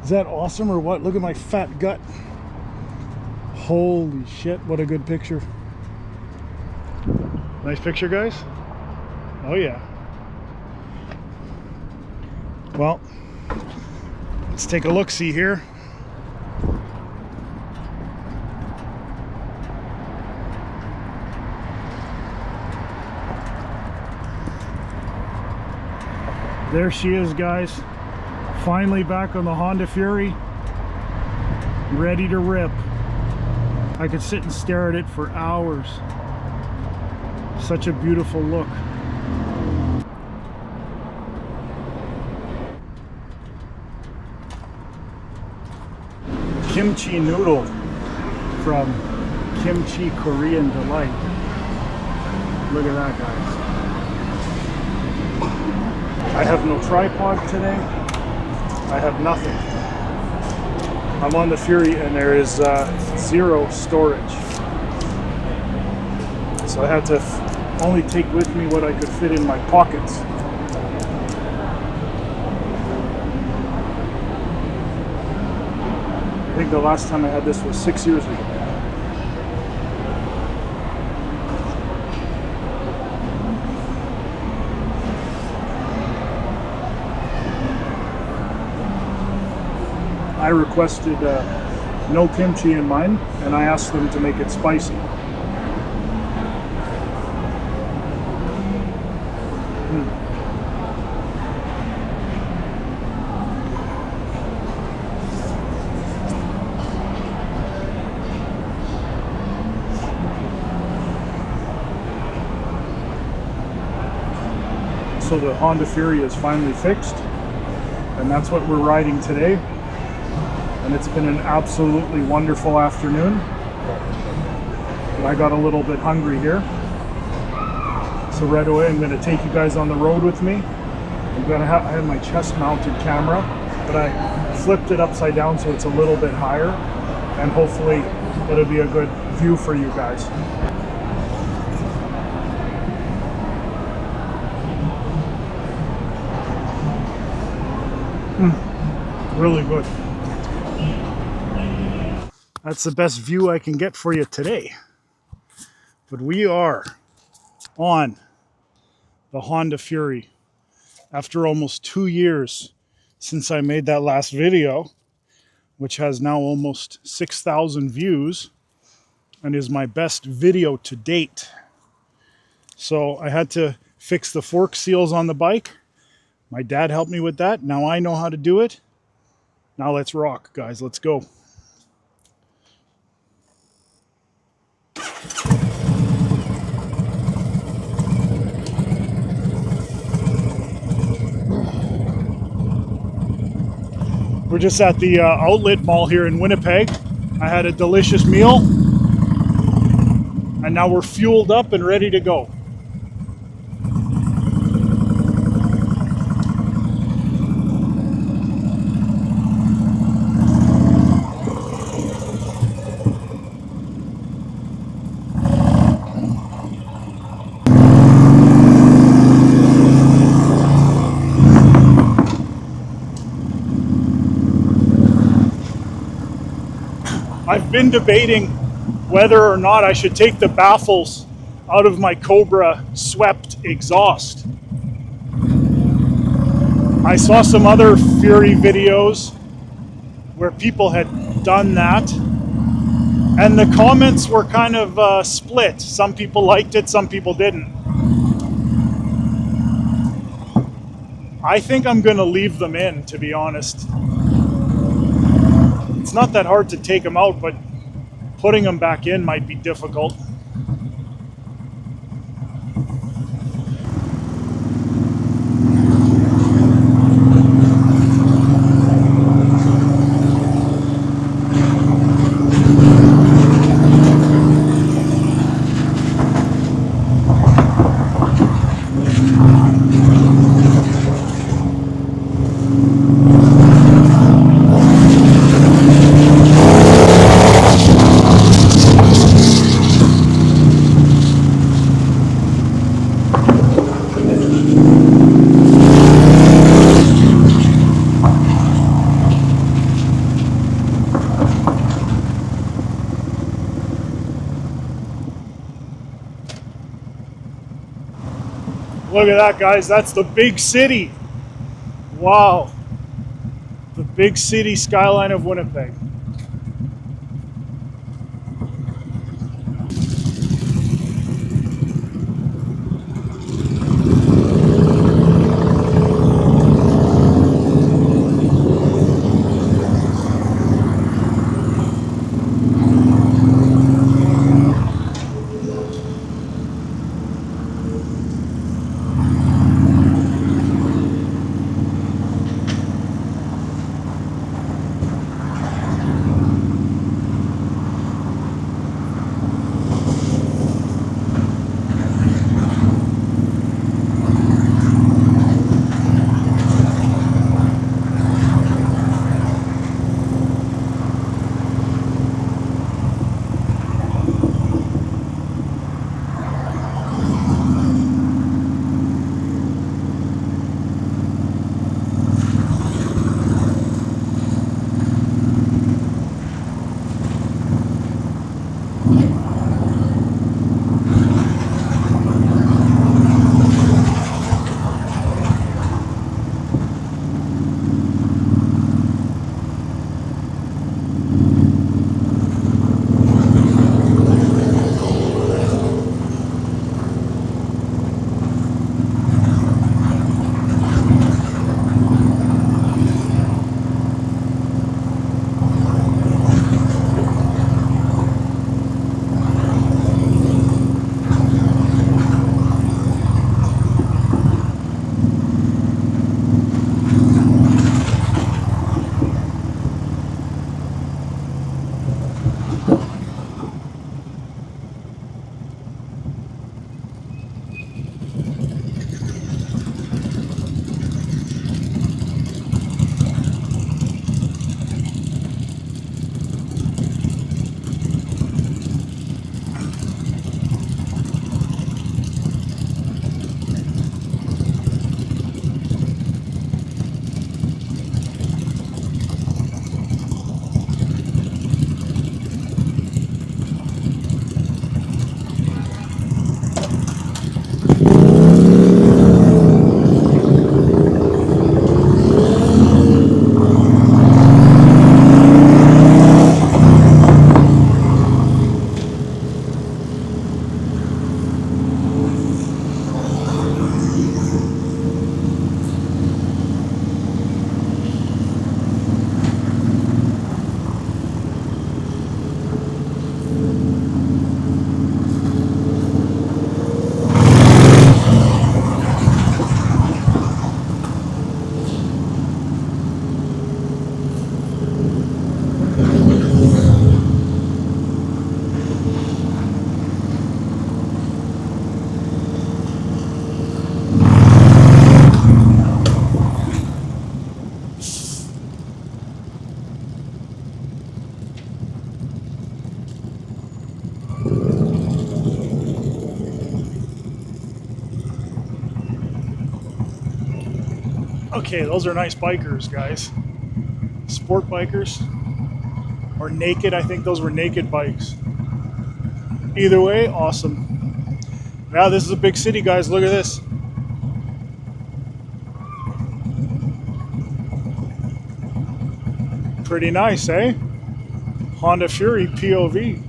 Is that awesome or what? Look at my fat gut. Holy shit, what a good picture. Nice picture, guys? Oh yeah. Well, let's take a look-see here. There she is, guys. Finally back on the Honda Fury, ready to rip. I could sit and stare at it for hours. Such a beautiful look. Kimchi noodle from Kimchi Korean Delight. Look at that, guys. I have no tripod today. I have nothing. I'm on the Fury and there is zero storage. So I had to only take with me what I could fit in my pockets. I think the last time I had this was 6 years ago. I requested no kimchi in mine, and I asked them to make it spicy. So the Honda Fury is finally fixed, and that's what we're riding today. And it's been an absolutely wonderful afternoon. But I got a little bit hungry here. So right away I'm going to take you guys on the road with me. I have my chest mounted camera, but I flipped it upside down so it's a little bit higher. And hopefully it'll be a good view for you guys. Really good. That's the best view I can get for you today. But we are on the Honda Fury after almost 2 years since I made that last video, which has now almost 6,000 views and is my best video to date. So I had to fix the fork seals on the bike. My dad helped me with that. Now I know how to do it. Now let's rock, guys. Let's go. We're just at the outlet mall here in Winnipeg. I had a delicious meal, and now we're fueled up and ready to go. I've been debating whether or not I should take the baffles out of my Cobra swept exhaust. I saw some other Fury videos where people had done that, and the comments were kind of split. Some people liked it, some people didn't. I think I'm going to leave them in, to be honest. It's not that hard to take them out, but putting them back in might be difficult. Look at that, guys. That's the big city. Wow. The big city skyline of Winnipeg. Okay, those are nice bikers, guys. Sport bikers. Or naked, I think those were naked bikes. Either way, awesome. Now this is a big city, guys. Look at this. Pretty nice, eh? Honda Fury POV.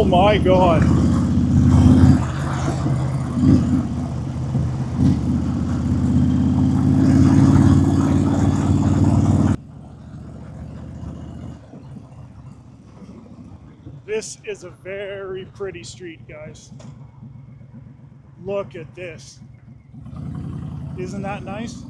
my God. This is a very pretty street, guys. Look at this. Isn't that nice?